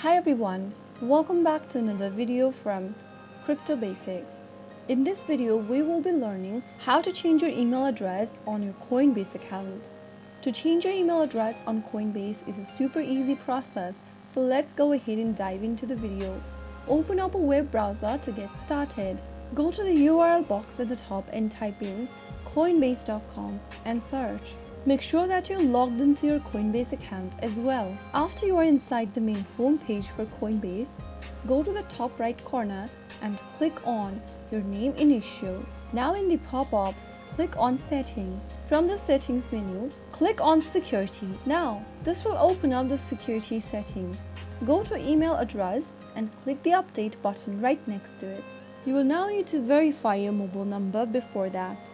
Hi everyone, welcome back to another video from Crypto Basics. In this video, we will be learning how to change your email address on your Coinbase account. To change your email address on Coinbase is a super easy process, so let's go ahead and dive into the video. Open up a web browser to get started. Go to the URL box at the top and type in coinbase.com and search. Make sure that you're logged into your Coinbase account as well. After you are inside the main home page for Coinbase, go to the top right corner and click on your name initial. Now in the pop-up, click on Settings. From the Settings menu, click on Security. Now, this will open up the security settings. Go to Email Address and click the Update button right next to it. You will now need to verify your mobile number before that.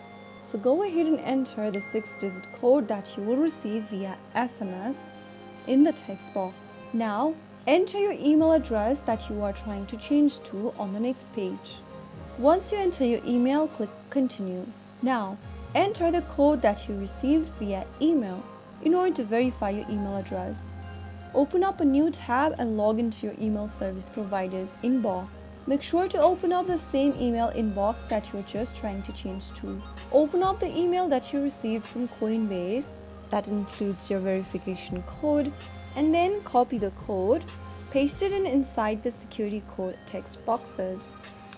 So go ahead and enter the 6-digit code that you will receive via SMS in the text box. Now, enter your email address that you are trying to change to on the next page. Once you enter your email, click Continue. Now, enter the code that you received via email in order to verify your email address. Open up a new tab and log into your email service provider's inbox. Make sure to open up the same email inbox that you're just trying to change to. Open up the email that you received from Coinbase, that includes your verification code, and then copy the code, paste it inside the security code text boxes,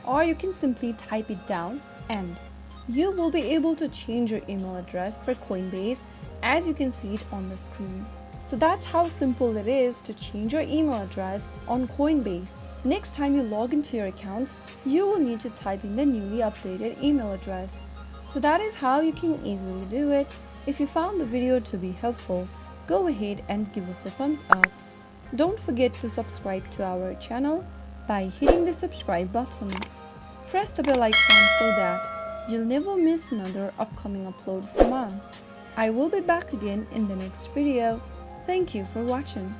or you can simply type it down and you will be able to change your email address for Coinbase as you can see it on the screen. So that's how simple it is to change your email address on Coinbase. Next time you log into your account, you will need to type in the newly updated email address. So that is how you can easily do it. If you found the video to be helpful, go ahead and give us a thumbs up. Don't forget to subscribe to our channel by hitting the subscribe button. Press the bell icon so that you'll never miss another upcoming upload from us. I will be back again in the next video. Thank you for watching.